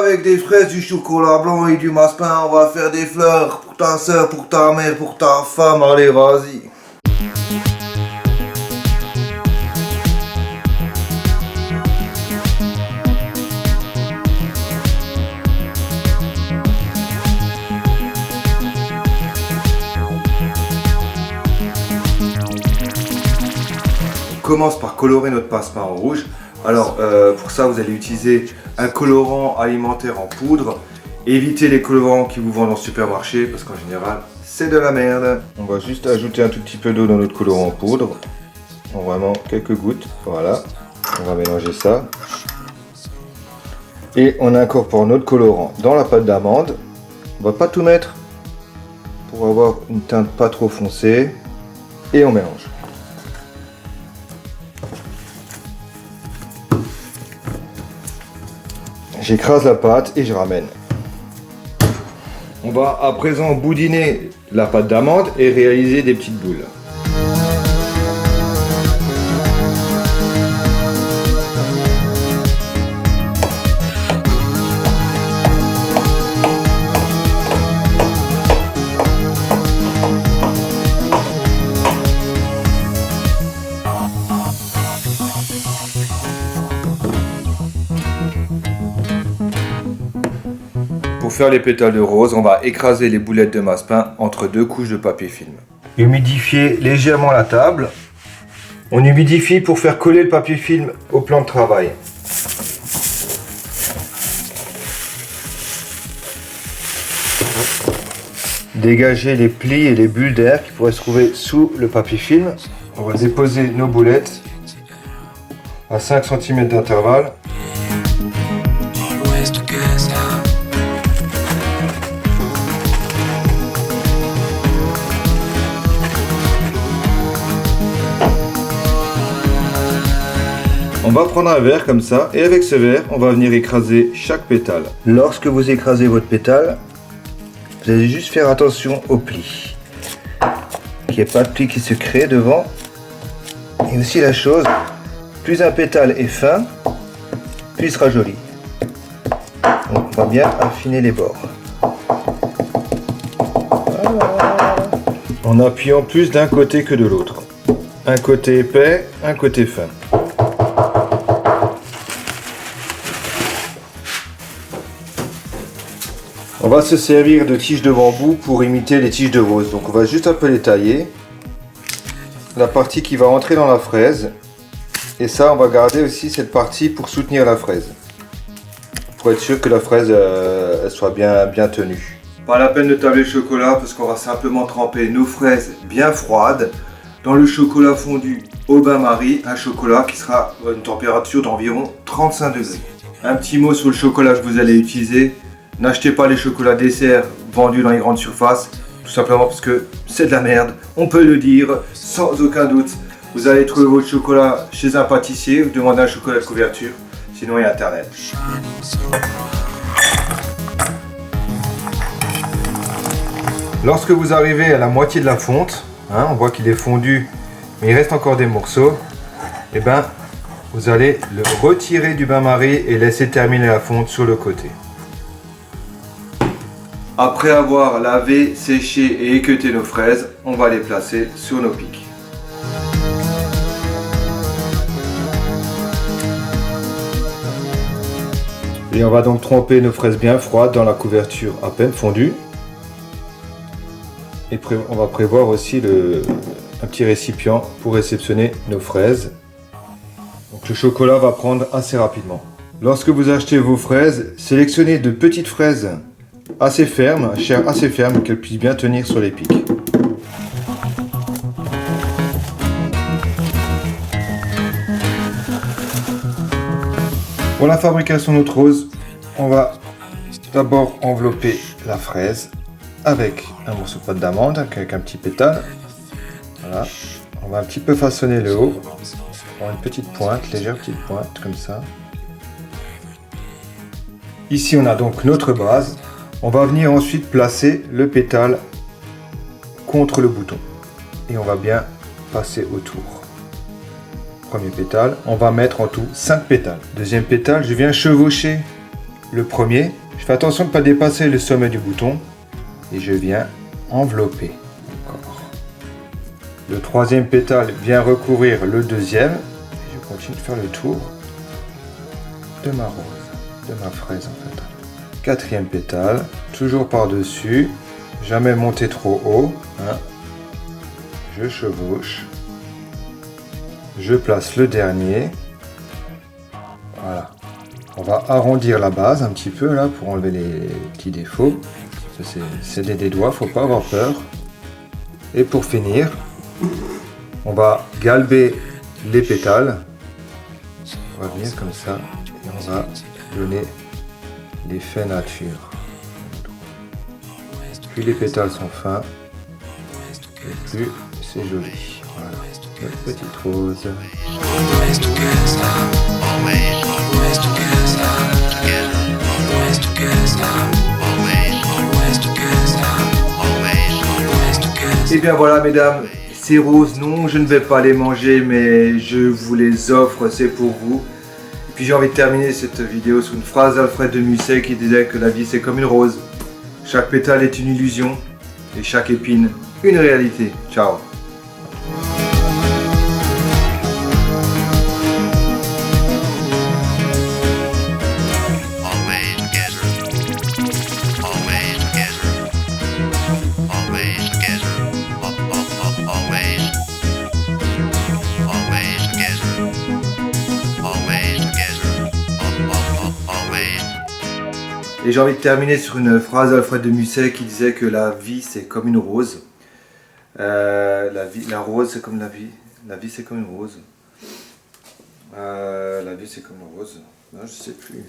Avec des fraises, du chocolat blanc et du massepain, on va faire des fleurs pour ta soeur, pour ta mère, pour ta femme. Allez, vas-y. On commence par colorer notre passe-pain en rouge. Alors pour ça vous allez utiliser un colorant alimentaire en poudre. Évitez les colorants qui vous vendent en supermarché parce qu'en général c'est de la merde. On va juste ajouter un tout petit peu d'eau dans notre colorant en poudre. Vraiment quelques gouttes, voilà. On va mélanger ça. Et on incorpore notre colorant dans la pâte d'amande. On va pas tout mettre pour avoir une teinte pas trop foncée. Et on mélange. J'écrase la pâte et je ramène. On va à présent boudiner la pâte d'amande et réaliser des petites boules. Pour faire les pétales de rose, on va écraser les boulettes de massepain entre deux couches de papier film. Humidifier légèrement la table. On humidifie pour faire coller le papier film au plan de travail. Dégager les plis et les bulles d'air qui pourraient se trouver sous le papier film. On va déposer nos boulettes à 5 cm d'intervalle. On va prendre un verre comme ça et avec ce verre, on va venir écraser chaque pétale. Lorsque vous écrasez votre pétale, vous allez juste faire attention aux plis. Qu'il n'y ait pas de plis qui se créent devant. Et aussi la chose, plus un pétale est fin, plus il sera joli. Donc on va bien affiner les bords. Voilà. En appuyant plus d'un côté que de l'autre. Un côté épais, un côté fin. On va se servir de tiges de bambou pour imiter les tiges de rose. Donc on va juste un peu les tailler. La partie qui va entrer dans la fraise. Et ça, on va garder aussi cette partie pour soutenir la fraise. Pour être sûr que la fraise elle soit bien tenue. Pas la peine de tabler le chocolat parce qu'on va simplement tremper nos fraises bien froides dans le chocolat fondu au bain-marie. Un chocolat qui sera à une température d'environ 35 degrés. Un petit mot sur le chocolat que vous allez utiliser. N'achetez pas les chocolats dessert vendus dans les grandes surfaces, tout simplement parce que c'est de la merde, on peut le dire sans aucun doute. Vous allez trouver votre chocolat chez un pâtissier, vous demandez un chocolat de couverture, sinon il y a internet. Lorsque vous arrivez à la moitié de la fonte, on voit qu'il est fondu, mais il reste encore des morceaux, et vous allez le retirer du bain-marie et laisser terminer la fonte sur le côté. Après avoir lavé, séché et équeuté nos fraises, on va les placer sur nos pics. Et on va donc tremper nos fraises bien froides dans la couverture à peine fondue. Et on va prévoir aussi un petit récipient pour réceptionner nos fraises. Donc le chocolat va prendre assez rapidement. Lorsque vous achetez vos fraises, sélectionnez de petites fraises assez ferme, chair assez ferme, qu'elle puisse bien tenir sur les pics. Pour la fabrication de notre rose, on va d'abord envelopper la fraise avec un morceau de pâte d'amande, avec un petit pétale. Voilà. On va un petit peu façonner le haut, pour une petite pointe, légère petite pointe, comme ça. Ici, on a donc notre base. On va venir ensuite placer le pétale contre le bouton et on va bien passer autour. Premier pétale, on va mettre en tout 5 pétales. Deuxième pétale, je viens chevaucher le premier. Je fais attention de ne pas dépasser le sommet du bouton. Et je viens envelopper. Encore. Le troisième pétale vient recouvrir le deuxième. Et je continue de faire le tour de ma rose, de ma fraise en fait. Quatrième pétale, toujours par-dessus. Jamais monter trop haut. Hein. Je chevauche. Je place le dernier. Voilà. On va arrondir la base un petit peu là pour enlever les petits défauts. C'est des doigts, faut pas avoir peur. Et pour finir, on va galber les pétales. On va venir comme ça et on va donner l'effet nature. Plus les pétales sont fins, et plus c'est joli. Voilà, notre petite rose. Et bien voilà mesdames, ces roses, non je ne vais pas les manger mais je vous les offre, c'est pour vous. Et puis j'ai envie de terminer cette vidéo sur une phrase d'Alfred de Musset qui disait que la vie c'est comme une rose. Chaque pétale est une illusion et chaque épine une réalité. Ciao. Et j'ai envie de terminer sur une phrase d'Alfred de Musset qui disait que la vie c'est comme une rose. La rose c'est comme la vie. La vie c'est comme une rose. La vie c'est comme une rose. Non, je sais plus.